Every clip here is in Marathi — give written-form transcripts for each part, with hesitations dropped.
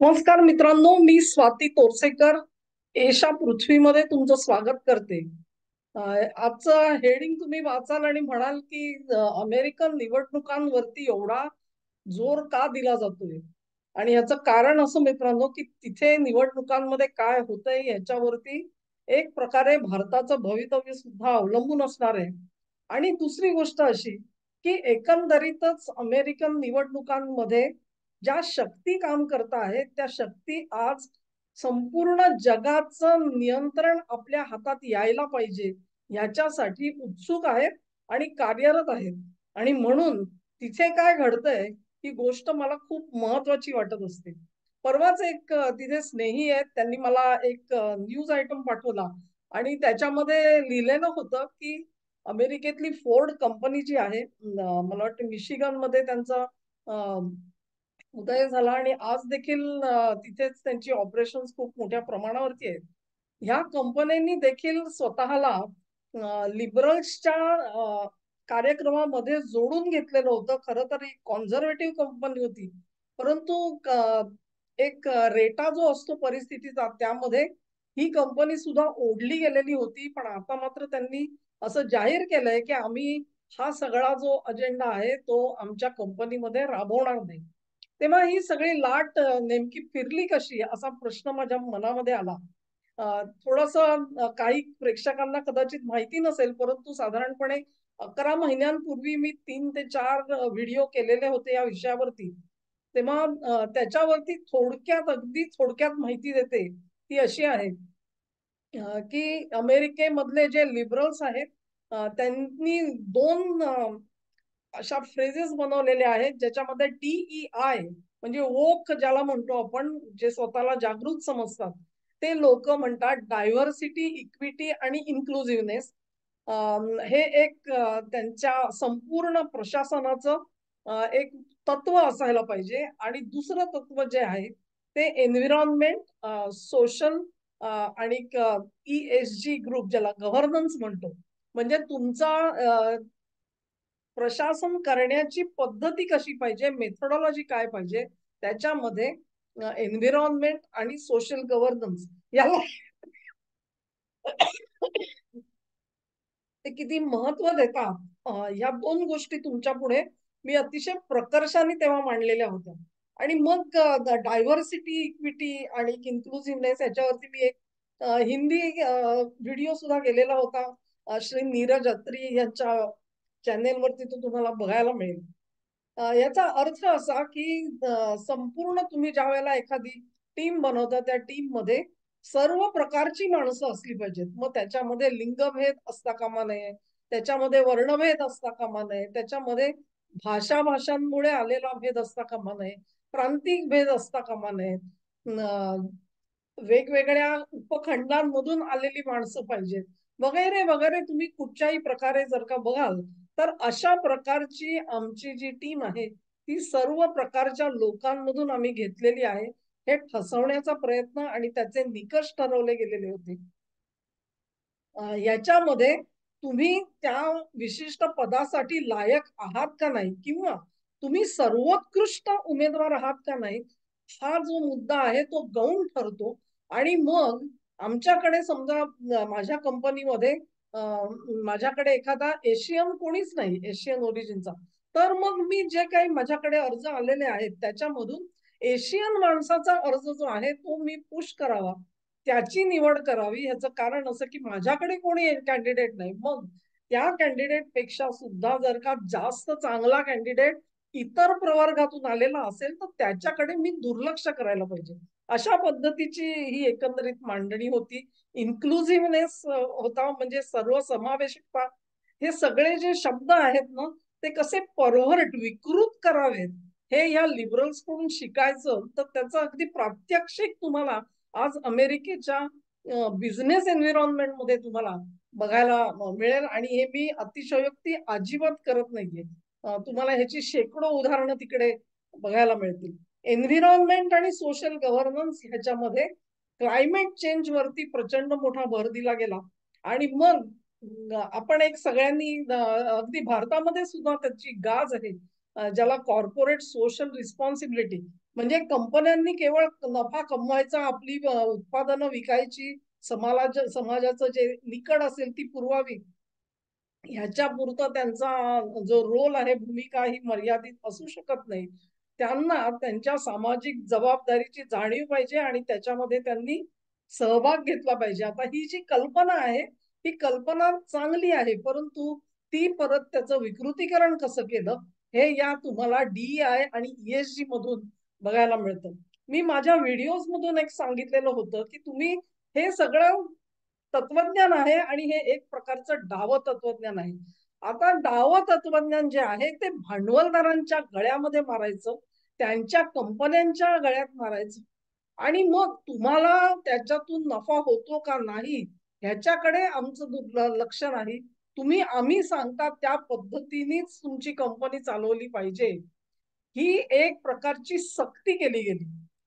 नमस्कार मित्रांनो, मी स्वाती तोरसेकर एशा पृथ्वीमध्ये तुमचं स्वागत करते. आजचं हेडिंग तुम्ही वाचाल आणि म्हणाल की अमेरिकन निवडणुकांवरती एवढा जोर का दिला जातोय. आणि याचं कारण असं मित्रांनो की तिथे निवडणुकांमध्ये काय होतंय याच्यावरती एक प्रकारे भारताचं भवितव्य सुद्धा अवलंबून असणार आहे. आणि दुसरी गोष्ट अशी की एकंदरीतच अमेरिकन निवडणुकांमध्ये ज्या शक्ती काम करत आहेत त्या शक्ती आज संपूर्ण जगाचं नियंत्रण आपल्या हातात यायला पाहिजे ह्याच्यासाठी उत्सुक आहेत आणि कार्यरत आहेत. आणि म्हणून तिथे काय घडतंय ही गोष्ट मला खूप महत्वाची वाटत असते. परवाच एक तिथे स्नेही आहेत, त्यांनी मला एक न्यूज आयटम पाठवला आणि त्याच्यामध्ये लिहिलेलं होतं की अमेरिकेतली फोर्ड कंपनी जी आहे, मला वाटतं मिशिगन मध्ये त्यांचा उदय झाला आणि आज देखील तिथेच त्यांची ऑपरेशन्स खूप मोठ्या प्रमाणावरती आहेत. ह्या कंपन्यांनी देखील स्वतःला लिबरल्सच्या कार्यक्रमामध्ये जोडून घेतलेलं होतं. खरं तर ही कॉन्झर्वेटिव्ह कंपनी होती, परंतु एक रेटा जो असतो परिस्थितीचा त्यामध्ये ही कंपनी सुद्धा ओढली गेलेली होती. पण आता मात्र त्यांनी असं जाहीर केलंय की आम्ही हा सगळा जो अजेंडा आहे तो आमच्या कंपनीमध्ये राबवणार नाही. तेव्हा ही सगळी लाट नेमकी फिरली कशी असा प्रश्न माझ्या मनामध्ये आला. थोडस काही प्रेक्षकांना कदाचित माहिती नसेल, परंतु साधारणपणे 11 महिन्यांपूर्वी मी 3 ते 4 व्हिडिओ केलेले होते या विषयावरती. तेव्हा त्याच्यावरती थोडक्यात अगदी थोडक्यात माहिती देते. ती अशी आहे की अमेरिकेमधले जे लिबरल्स आहेत त्यांनी दोन अशा फ्रेजेस बनवलेल्या आहेत ज्याच्यामध्ये DEI म्हणजे वोक ज्याला म्हणतो आपण, जे स्वतःला जागृत समजतात ते लोक म्हणतात डायव्हर्सिटी, इक्विटी आणि इन्क्लुझिव्हनेस. हे एक त्यांच्या संपूर्ण प्रशासनाचं एक तत्व असायला पाहिजे. आणि दुसरं तत्व जे आहे ते एन्व्हिरॉन्मेंट, सोशल आणि ESG ग्रुप ज्याला गव्हर्नन्स म्हणतो. म्हणजे तुमचा प्रशासन करण्याची पद्धती कशी पाहिजे, मेथोडॉलॉजी काय पाहिजे, त्याच्यामध्ये एन्व्हिरॉन्मेंट आणि सोशल गव्हर्नन्स याला ते किती महत्व देतात. या दोन गोष्टी तुमच्या पुढे मी अतिशय प्रकर्षाने तेव्हा मांडलेल्या होत्या. आणि मग डायव्हर्सिटी, इक्विटी आणि इन्क्लुझिव्हनेस याच्यावरती मी एक हिंदी व्हिडिओ सुद्धा केलेला होता. श्री नीरज अत्री यांच्या चॅनेलवरती तो तुम्हाला बघायला मिळेल. याचा अर्थ असा की संपूर्ण तुम्ही ज्या वेळेला एखादी टीम बनवता त्या टीम मध्ये सर्व प्रकारची माणसं असली पाहिजेत. मग त्याच्यामध्ये लिंगभेद असता कामा नये, त्याच्यामध्ये वर्णभेद असता कामा नये, त्याच्यामध्ये भाषांमुळे आलेला भेद असता कामा नये, प्रांतिक भेद असता कामा नये, वेगवेगळ्या उपखंडांमधून आलेली माणसं पाहिजेत, वगैरे वगैरे. तुम्ही कुठच्याही प्रकारे जर का बघाल तर अशा प्रकारची आमची जी टीम आहे ती सर्व प्रकारच्या लोकांमधून आम्ही घेतलेली आहे. हे ठसवण्याचा प्रयत्न आणि त्याचे निकष ठरवले गेलेले होते. याच्यामध्ये तुम्ही त्या विशिष्ट पदासाठी लायक आहात का नाही, किंवा तुम्ही सर्वोत्कृष्ट उमेदवार आहात का नाही, हा जो मुद्दा आहे तो गौण ठरतो. आणि मग आमच्याकडे समजा माझ्या कंपनीमध्ये माझ्याकडे एखादा एशियन कोणीच नाही, एशियन ओरिजिनचा, तर मग मी जे काही माझ्याकडे अर्ज आलेले आहेत त्याच्यामधून एशियन माणसाचा अर्ज जो आहे तो मी पुश करावा, त्याची निवड करावी. ह्याचं कारण असं की माझ्याकडे कोणी कॅन्डिडेट नाही. मग त्या कॅन्डिडेट पेक्षा सुद्धा जर का जास्त चांगला कॅन्डिडेट इतर प्रवर्गातून आलेला असेल तर त्याच्याकडे मी दुर्लक्ष करायला पाहिजे. अशा पद्धतीची ही एकंदरीत मांडणी होती. इन्क्लुझिव्हनेस होता, म्हणजे सर्वसमावेशकता. हे सगळे जे शब्द आहेत ना ते कसे परव्हर्ट, विकृत करावेत हे या लिबरल्स कडून शिकायचं, तर त्याचं अगदी प्रात्यक्षिक तुम्हाला आज अमेरिकेच्या बिझनेस एन्व्हायरमेंट मध्ये तुम्हाला बघायला मिळेल. आणि हे मी अतिशयोक्ती अजिबात करत नाहीये. तुम्हाला ह्याची शेकडो उदाहरणं तिकडे बघायला मिळतील. एन्व्हायरमेंट आणि सोशल गव्हर्नन्स ह्याच्यामध्ये क्लायमेट चेंज वरती प्रचंड मोठा भर दिला गेला. आणि मग आपण एक सगळ्यांनी अगदी भारतामध्ये सुद्धा त्याची गाज आहे ज्याला कॉर्पोरेट सोशल रिस्पॉन्सिबिलिटी, म्हणजे कंपन्यांनी केवळ नफा कमवायचा, आपली उत्पादनं विकायची, समाजाचं जे निकड असेल ती पुरवावी, ह्याच्या पुरतं त्यांचा जो रोल आहे, भूमिका ही मर्यादित असू शकत नाही. त्यांना त्यांच्या सामाजिक जबाबदारीची जाणीव पाहिजे आणि त्याच्यामध्ये त्यांनी सहभाग घेतला पाहिजे. आता ही जी कल्पना आहे, ही कल्पना चांगली आहे, परंतु ती परत त्याचं विकृतीकरण कसं केलं, हे या तुम्हाला DEI आणि ESG मधून बघायला मिळतं. मी माझ्या व्हिडिओज मधून एक सांगितलेलं होतं, की तुम्ही हे सगळं तत्वज्ञान आहे आणि हे एक प्रकारचं डावं तत्वज्ञान आहे. आता डावं तत्वज्ञान जे आहे ते भांडवलदारांच्या गळ्यामध्ये मारायचं, त्यांच्या कंपन्यांच्या गळ्यात मारायचं आणि मग तुम्हाला त्याच्यातून नफा होतो का नाही ह्याच्याकडे आमचं लक्ष नाही. आम्ही सांगता त्या पद्धतीनेच तुमची कंपनी चालवली पाहिजे, ही एक प्रकारची सक्ती केली गेली.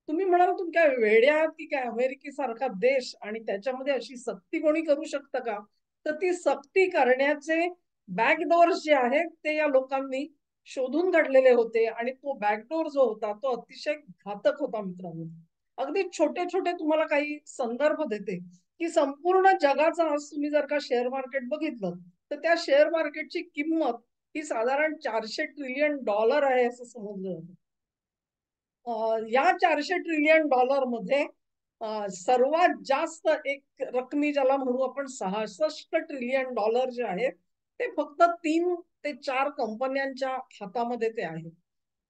तुम्ही म्हणाल तुम्ही काय वेड्या आहात की काय, अमेरिकेसारखा देश आणि त्याच्यामध्ये अशी सक्ती कोणी करू शकतं का? तर ती सक्ती करण्याचे बॅकडोअर्स जे आहेत ते या लोकांनी शोधून काढलेले होते आणि तो बॅकडोअर जो होता तो अतिशय घातक होता मित्रांनो. अगदी छोटे छोटे तुम्हाला काही संदर्भ देते की संपूर्ण जगाचा आज तुम्ही जर का शेअर मार्केट बघितलं तर त्या शेअर मार्केटची किंमत ही साधारण $400 ट्रिलियन आहे असं समजलं जातं. या $400 ट्रिलियन मध्ये सर्वात जास्त एक रकमी ज्याला म्हणू आपण $66 ट्रिलियन जे आहे ते फक्त 3 ते 4 कंपन्यांच्या हातामध्ये ते आहे.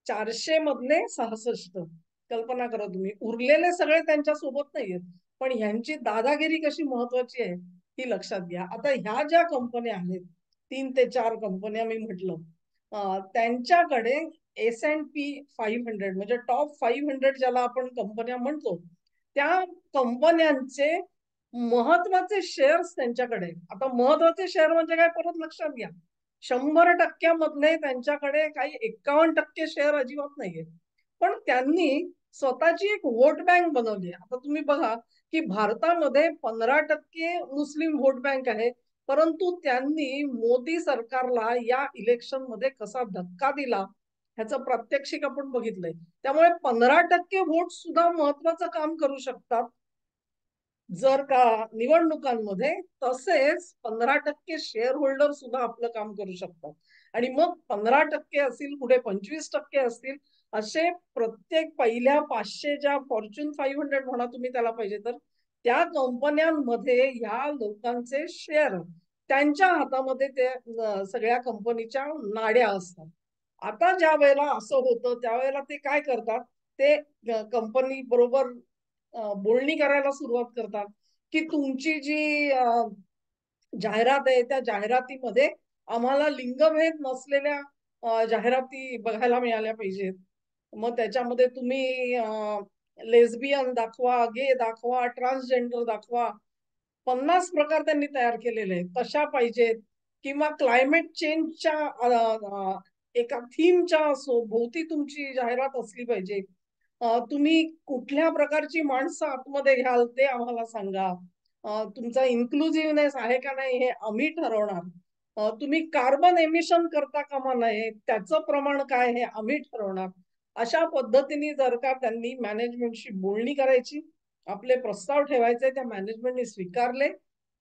400 मधले 66. कल्पना करा तुम्ही, उरलेले सगळे त्यांच्या सोबत नाहीयेत, पण ह्यांची दादागिरी कशी महत्वाची आहे ही लक्षात घ्या. आता ह्या ज्या कंपन्या आहेत, 3 ते 4 कंपन्या मी म्हटलं, त्यांच्याकडे S&P 500 म्हणजे टॉप 500 ज्याला आपण कंपन्या म्हणतो, त्या कंपन्यांचे महत्वाचे शेअर्स त्यांच्याकडे. आता महत्वाचे शेअर म्हणजे काय परत लक्षात घ्या, 100% त्यांच्याकडे काही 51% शेअर अजिबात नाहीये. पण त्यांनी स्वतःची एक वोट बँक बनवली. आता तुम्ही बघा की भारतामध्ये 15% मुस्लिम वोट बँक आहे, परंतु त्यांनी मोदी सरकारला या इलेक्शन मध्ये कसा धक्का दिला ह्याचं प्रात्यक्षिक आपण बघितलंय. त्यामुळे 15% वोट सुद्धा महत्वाचं काम करू शकतात जर का निवडणुकांमध्ये, तसेच 15% शेअर होल्डर सुद्धा आपलं काम करू शकतात. आणि मग 15% असतील, पुढे 25% असतील, असे प्रत्येक पहिल्या 500 ज्या Fortune 500 म्हणा तुम्ही त्याला पाहिजे तर, त्या कंपन्यांमध्ये ह्या लोकांचे शेअर त्यांच्या हातामध्ये ते सगळ्या कंपनीच्या नाड्या असतात. आता ज्या वेळेला असं होतं त्यावेळेला ते काय करतात, ते कंपनी बरोबर बोलणी करायला सुरुवात करतात की तुमची जी जाहिरात आहे त्या जाहिरातीमध्ये आम्हाला लिंगभेद नसलेल्या जाहिराती बघायला मिळाल्या पाहिजेत. मग त्याच्यामध्ये तुम्ही लेस्बियन दाखवा, गे दाखवा, ट्रान्सजेंडर दाखवा, 50 प्रकार त्यांनी तयार केलेले आहेत तशा पाहिजेत. किंवा क्लायमेट चेंजच्या एका थीमच्या भोवती तुमची जाहिरात असली पाहिजे. तुम्ही कुठल्या प्रकारची माणसं आतमध्ये घ्याल ते आम्हाला सांगा. तुमचा इन्क्लुझिव्हनेस आहे का नाही हे आम्ही ठरवणार. तुम्ही कार्बन एमिशन करता कामा नये, त्याचं प्रमाण काय हे आम्ही ठरवणार. अशा पद्धतीने जर का त्यांनी मॅनेजमेंटशी बोलणी करायची, आपले प्रस्ताव ठेवायचे, त्या मॅनेजमेंटने स्वीकारले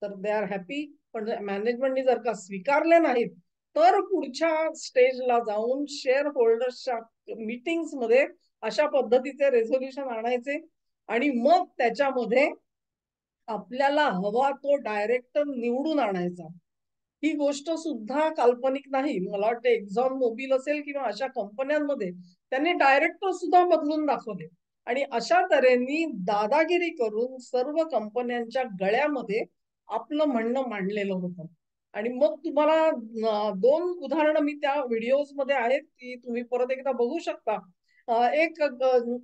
तर दे आर हॅपी. पण मॅनेजमेंटने जर का स्वीकारले नाहीत तर पुढच्या स्टेजला जाऊन शेअर होल्डर्सच्या मीटिंग्स मध्ये अशा पद्धतीचे रेझोल्युशन आणायचे आणि मग त्याच्यामध्ये आपल्याला हवा तो डायरेक्टर निवडून आणायचा. ही गोष्ट सुद्धा काल्पनिक नाही. मला वाटतं एक्झॉन मोबिल असेल किंवा अशा कंपन्यांमध्ये त्यांनी डायरेक्टर सुद्धा बदलून दाखवले आणि अशा तऱ्हेने दादागिरी करून सर्व कंपन्यांच्या गळ्यामध्ये आपलं म्हणणं मांडलेलं होतं. आणि मग तुम्हाला 2 उदाहरणं मी त्या व्हिडिओज मध्ये आहेत ती तुम्ही परत एकदा बघू शकता.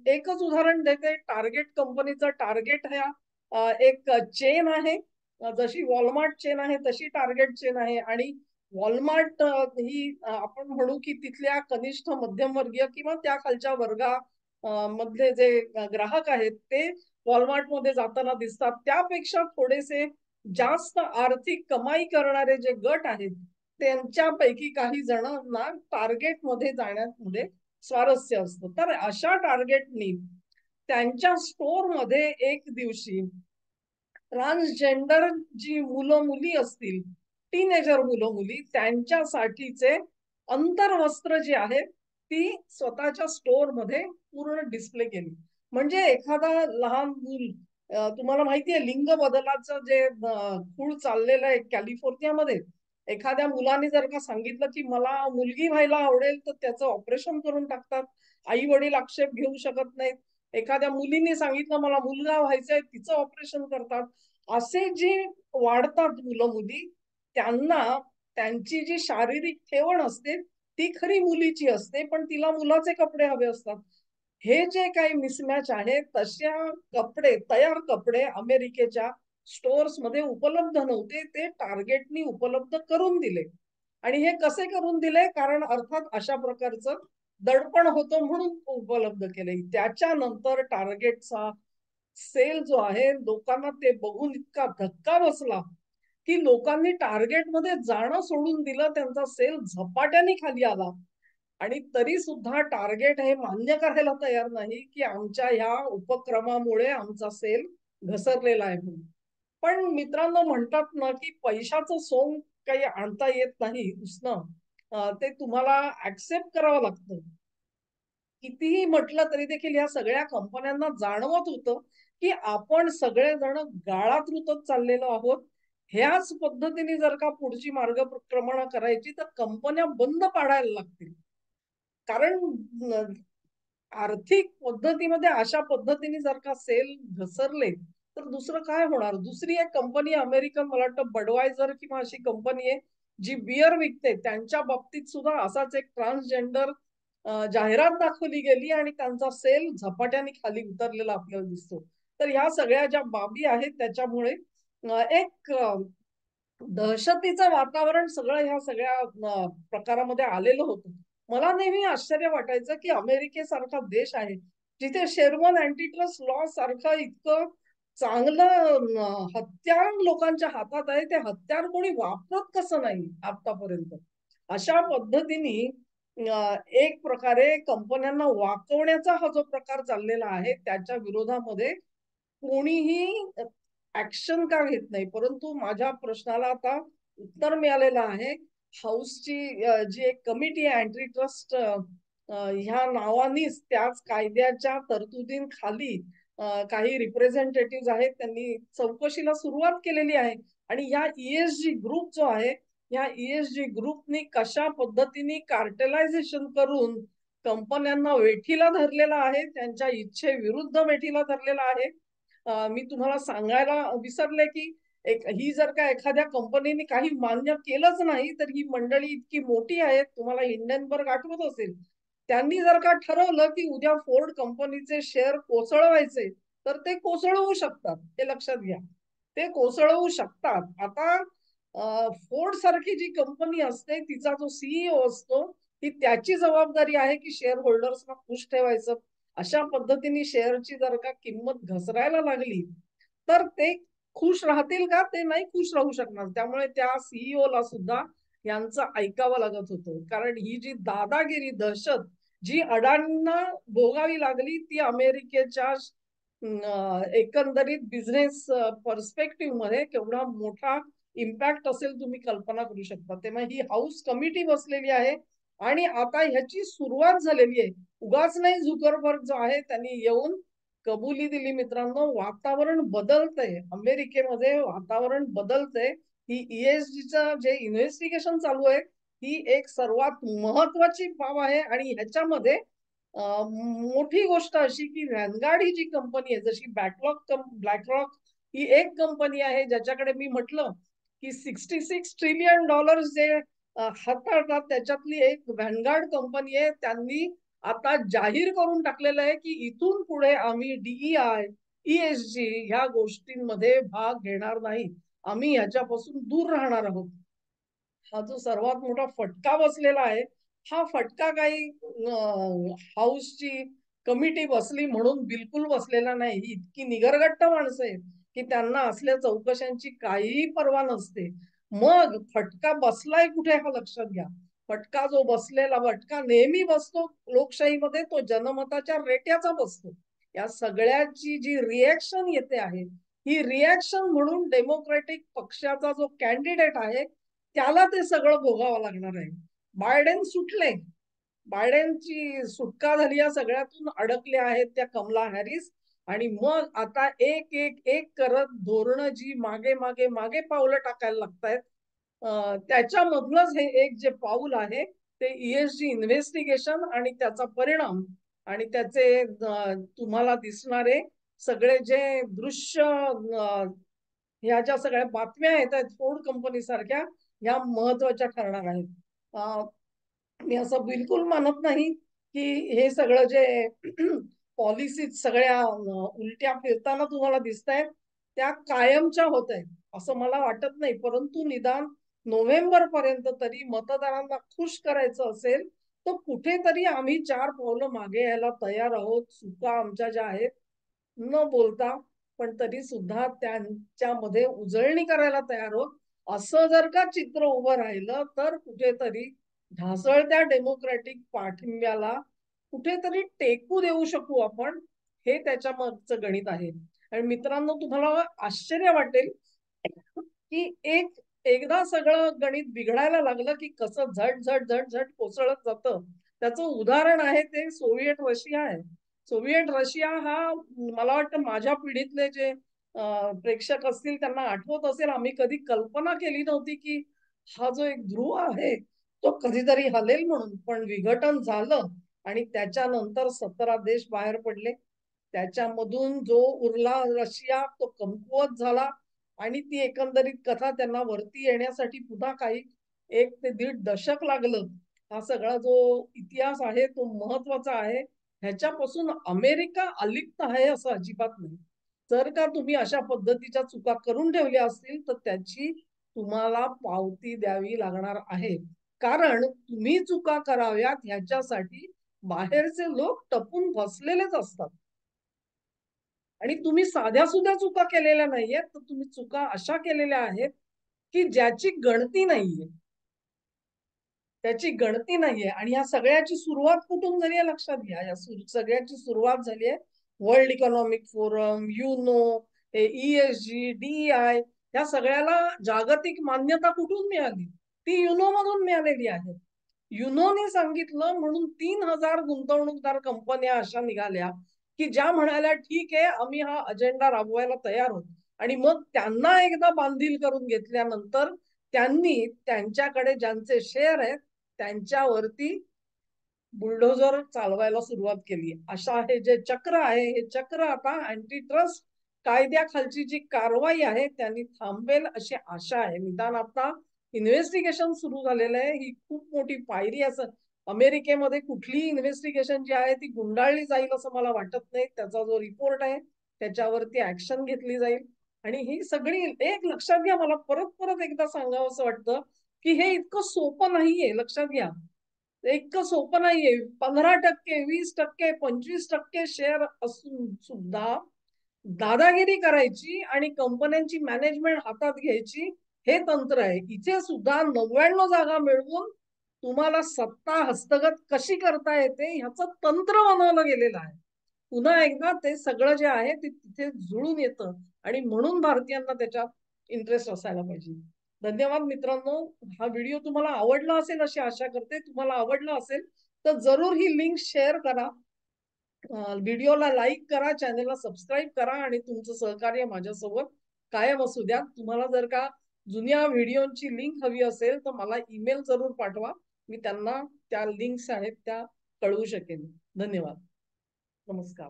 एकच उदाहरण देते. टार्गेट कंपनीचं टार्गेट ह्या एक चेन आहे. जशी वॉलमार्ट चेन आहे तशी टार्गेट चेन आहे आणि वॉलमार्ट ही आपण म्हणू की तिथल्या कनिष्ठ मध्यमवर्गीय किंवा त्या खालच्या वर्गा मधले जे ग्राहक आहेत ते वॉलमार्ट मध्ये जाताना दिसतात. त्यापेक्षा थोडेसे जास्त आर्थिक कमाई करणारे जे गट आहेत त्यांच्यापैकी काही जणांना टार्गेटमध्ये जाण्यामध्ये स्वारस्य असतं. तर अशा टार्गेटनी त्यांच्या स्टोअरमध्ये एक दिवशी ट्रान्सजेंडर जी मुलं मुली असतील, टीनेजर मुलं मुली, त्यांच्यासाठीचे अंतर्वस्त्र जी आहेत ती स्वतःच्या स्टोअर मध्ये पूर्ण डिस्प्ले केली. म्हणजे एखादा लहान मूल, तुम्हाला माहितीये लिंग बदलाचं जे खूळ चाललेलं आहे कॅलिफोर्नियामध्ये, एखाद्या मुलाने जर का सांगितलं की मला मुलगी व्हायला आवडेल तर त्याचं ऑपरेशन करून टाकतात. आई वडील आक्षेप घेऊ शकत नाहीत. एखाद्या मुलीने सांगितलं मला मुलगा व्हायचंय, तिचं ऑपरेशन करतात. असे जे वाढतात मुलं मुली, त्यांना त्यांची जी शारीरिक ठेवण असते ती खरी मुलीची असते, पण तिला मुलाचे कपडे हवे असतात. हे जे काही मिसमॅच आहे, तशा कपडे, तयार कपडे अमेरिकेच्या स्टोअर्स मध्ये उपलब्ध नव्हते. ते टार्गेटनी उपलब्ध करून दिले. आणि हे कसे करून दिले? कारण अर्थात अशा प्रकारचं दडपण होतं म्हणून उपलब्ध केले. त्याच्यानंतर टार्गेटचा सेल जो आहे, लोकांना ते बघून इतका धक्का बसला की लोकांनी टार्गेटमध्ये जाणं सोडून दिलं. त्यांचा सेल झपाट्याने खाली आला. आणि तरी सुद्धा टार्गेट हे मान्य करायला तयार नाही की आमच्या ह्या उपक्रमामुळे आमचा सेल घसरलेला आहे म्हणून. पण मित्रांनो, म्हणतात ना की पैशाचं सोंग काही आणता येत नाही उसनं, ते तुम्हाला ऍक्सेप्ट करावं लागतं. कितीही म्हटलं तरी देखील या सगळ्या कंपन्यांना जाणवत होतं की आपण सगळेजण गाळात रुतत चाललेलो आहोत. ह्याच पद्धतीने जर का पुढची मार्गक्रमण करायची तर कंपन्या बंद पाडायला लागतील. कारण आर्थिक पद्धतीमध्ये अशा पद्धतीने जर का सेल घसरले तर दुसरं काय होणार? दुसरी एक कंपनी अमेरिकन, मला वाटतं बडवायझर किंवा अशी कंपनी आहे जी बियर विकते, त्यांच्या बाबतीत सुद्धा असाच एक ट्रान्सजेंडर जाहिरात दाखवली गेली आणि त्यांचा सेल झपाट्याने खाली उतरलेला आपल्याला दिसतो. तर ह्या सगळ्या ज्या बाबी आहेत त्याच्यामुळे एक दहशतीचं वातावरण सगळं ह्या सगळ्या प्रकारामध्ये आलेलं होतं. मला नेहमी आश्चर्य वाटायचं की अमेरिकेसारखा देश आहे जिथे शेरमन अँटी ट्रस्ट लॉ सारखं इतकं चांगलं हत्यार लोकांच्या हातात आहे, ते हत्यार कोणी वापरत कसं नाही आतापर्यंत. अशा पद्धतीने एक प्रकारे कंपन्यांना वाकवण्याचा हा जो प्रकार चाललेला आहे त्याच्या विरोधामध्ये कोणीही ऍक्शन का घेत नाही? परंतु माझ्या प्रश्नाला आता उत्तर मिळालेलं आहे. हाऊसची जी एक कमिटी आहे अँटी ट्रस्ट ह्या नावानीच, त्याच कायद्याच्या तरतुदींखाली काही रिप्रेझेंटेटिव्ह आहेत, त्यांनी चौकशीला सुरुवात केलेली आहे. आणि या ESG ग्रुप जो आहे, या ESG ग्रुपनी कशा पद्धतीने कार्टेलायझेशन करून कंपन्यांना वेठीला धरलेला आहे, त्यांच्या इच्छेविरुद्ध वेठीला धरलेला आहे. मी तुम्हाला सांगायला विसरले की ही जर का एखाद्या कंपनीने काही मान्य केलंच नाही तर ही मंडळी इतकी मोठी आहे, तुम्हाला हिंडनबर्ग आठवत असेल, त्यांनी जर का ठरवलं की उद्या फोर्ड कंपनीचे शेअर कोसळवायचे तर ते कोसळवू शकतात. हे लक्षात घ्या, ते कोसळवू शकतात. आता फोर्ड सारखी जी कंपनी असते तिचा जो सीईओ असतो, ही त्याची जबाबदारी आहे की शेअर होल्डर्सना खुश ठेवायचं. अशा पद्धतीने शेअरची जर का किंमत घसरायला लागली तर ते खुश राहतील का? ते नाही खुश राहू शकणार. त्यामुळे त्या सीईओ ला सुद्धा यांचं ऐकावं लागत होतं. कारण ही जी दादागिरी, दहशत जी अडाणींना भोगावी लागली ती अमेरिकेच्या एकंदरीत बिझनेस पर्स्पेक्टिव्ह मध्ये केवढा मोठा इम्पॅक्ट असेल तुम्ही कल्पना करू शकता. तेव्हा ही हाऊस कमिटी बसलेली आहे आणि आता ह्याची सुरुवात झालेली आहे. उगाच नाही झुकरबर्ग जो आहे त्यांनी येऊन कबुली दिली. मित्रांनो, वातावरण बदलतंय अमेरिकेमध्ये, वातावरण बदलतंय. ही ESGचं जे इन्व्हेस्टिगेशन चालू आहे ही एक सर्वात महत्वाची बाब आहे. आणि ह्याच्यामध्ये मोठी गोष्ट अशी की व्हॅनगार्ड ही जी कंपनी आहे, जशी ब्लॅकरॉक ही एक कंपनी आहे ज्याच्याकडे मी म्हटलं की $66 ट्रिलियन जे हाताळतात, त्याच्यातली एक व्हॅनगार्ड कंपनी आहे. त्यांनी आता जाहीर करून टाकलेलं आहे की इथून पुढे आम्ही DEI, ESG ह्या गोष्टींमध्ये भाग घेणार नाही. आम्ही ह्याच्यापासून दूर राहणार आहोत. हा जो सर्वात मोठा फटका बसलेला आहे, हा फटका काही हाऊसची कमिटी बसली म्हणून बिलकुल बसलेला नाही. ही इतकी निगरगट्ट माणसं आहेत की त्यांना असल्या चौकशांची काहीही पर्वा नसते. मग फटका बसलाय कुठे हा लक्षात घ्या. फटका जो बसलेला फटका नेहमी बसतो लोकशाहीमध्ये, तो जनमताच्या रेट्याचा बसतो. या सगळ्याची जी रिएक्शन येते आहे, ही रिएक्शन म्हणून डेमोक्रेटिक पक्षाचा जो कॅन्डिडेट आहे त्याला ते सगळं भोगावं लागणार आहे. बायडेन सुटले, बायडेनची सुटका झाली, या सगळ्यातून अडकले आहेत त्या कमला हॅरिस. आणि मग आता एक एक एक करत धोरणं जी मागे मागे मागे पावलं टाकायला लागतायत, त्याच्यामधलंच हे एक जे पाऊल आहे ते ESG इन्व्हेस्टिगेशन आणि त्याचा परिणाम आणि त्याचे तुम्हाला दिसणारे सगळे जे दृश्य, ह्या ज्या सगळ्या बातम्या येत आहेत फोर्ड कंपनी सारख्या, ह्या महत्वाच्या ठरणार आहेत. मी असं बिलकुल मानत नाही की हे सगळं जे पॉलिसीज सगळ्या उलट्या फिरताना तुम्हाला दिसत आहेत त्या कायमच्या होत आहेत, असं मला वाटत नाही. परंतु निदान नोव्हेंबर पर्यंत तरी मतदारांना खुश करायचं असेल तर कुठेतरी आम्ही 4 पावलं मागे यायला तयार आहोत. चुका आमच्या ज्या आहेत न बोलता, पण तरी सुद्धा त्यांच्यामध्ये उजळणी करायला तयार आहोत. असं जर का चित्र उभं राहिलं तर कुठेतरी ढासळत्या डेमोक्रॅटिक पाठिंब्याला कुठेतरी टेकू देऊ शकू आपण. हे त्याच्या मागचं गणित आहे. आणि मित्रांनो, तुम्हाला आश्चर्य वाटेल की एकदा सगळं गणित बिघडायला लागलं की कसं झट झट झट झट कोसळत जातं. त्याचं उदाहरण आहे ते सोव्हिएट रशिया आहे. सोव्हिएट रशिया हा, मला वाटतं माझ्या पिढीतले जे प्रेक्षक असतील त्यांना आठवत असेल, आम्ही कधी कल्पना केली नव्हती की हा जो एक ध्रुव आहे तो कधीतरी हलेल म्हणून. पण विघटन झालं आणि त्याच्यानंतर 17 देश बाहेर पडले. त्याच्यामधून जो उरला रशिया तो कमकुवत झाला आणि ती एकंदरीत कथा त्यांना वरती येण्यासाठी पुन्हा काही 1 ते 1.5 दशक लागलं. हा सगळा जो इतिहास आहे तो महत्वाचा आहे. ह्याच्यापासून अमेरिका अलिप्त आहे असं अजिबात नाही. जर का तुम्ही अशा पद्धतीच्या चुका करून ठेवल्या असतील तर त्याची तुम्हाला पावती द्यावी लागणार आहे. कारण तुम्ही चुका कराव्यात ह्याच्यासाठी बाहेरचे लोक टपून बसलेलेच असतात. आणि तुम्ही साध्या सुद्धा चुका केलेल्या नाहीयेत, तर तुम्ही चुका अशा केलेल्या आहेत की ज्याची गणती नाहीये. त्याची गणती नाहीये. आणि या सगळ्याची सुरुवात कुठून झाली आहे लक्षात घ्या. या सगळ्याची सुरुवात झाली आहे world economic forum, UNO, ESG, DEI, या सगळ्याला जागतिक मान्यता कुठून मिळाली? ती युनो मधून मिळालेली आहे. युनोने सांगितलं म्हणून 3,000 गुंतवणूकदार कंपन्या अशा निघाल्या की ज्या म्हणाल्या ठीक आहे आम्ही हा अजेंडा राबवायला तयार आहोत. आणि मग त्यांना एकदा बांधील करून घेतल्यानंतर त्यांनी त्यांच्याकडे ज्यांचे शेअर आहेत त्यांच्यावरती बुलडोझर चालवायला सुरुवात केली. अशा हे जे चक्र आहे हे चक्र आता अँटी ट्रस्ट कायद्याखालची जी कारवाई आहे त्यांनी थांबेल अशी आशा आहे. निदान आता इन्व्हेस्टिगेशन सुरू झालेलं आहे. ही खूप मोठी पायरी. असं अमेरिकेमध्ये कुठलीही इन्व्हेस्टिगेशन जी आहे ती गुंडाळली जाईल असं मला वाटत नाही. त्याचा जो रिपोर्ट आहे त्याच्यावरती ऍक्शन घेतली जाईल. आणि ही सगळी एक लक्षात घ्या, मला परत परत एकदा सांगावं असं वाटतं की हे इतकं सोपं नाहीये. लक्षात घ्या, इतकं सोपं नाहीये. 15%, 20%, 25% शेअर असून सुद्धा दादागिरी करायची आणि कंपन्यांची मॅनेजमेंट हातात घ्यायची, हे तंत्र आहे. इथे सुद्धा 99 जागा मिळवून तुम्हाला सत्ता हस्तगत कशी करता येते ह्याचं तंत्र बनवलं गेलेलं आहे. पुन्हा एकदा ते सगळं जे आहे ते तिथे जुळून येतं. आणि म्हणून भारतीयांना त्याच्यात इंटरेस्ट असायला पाहिजे. धन्यवाद मित्रांनो. हा व्हिडिओ तुम्हाला आवडला असेल अशी आशा करते. तुम्हाला आवडला असेल तर जरूर ही लिंक शेअर करा, व्हिडिओला लाईक करा, चॅनलला सबस्क्राईब करा आणि तुमचं सहकार्य माझ्यासोबत कायम असू द्या. तुम्हाला जर का जुन्या व्हिडिओची लिंक हवी असेल तर मला ईमेल जरूर पाठवा. मी त्यांना त्या लिंक्स आहेत त्या कळवू शकेन. धन्यवाद. नमस्कार.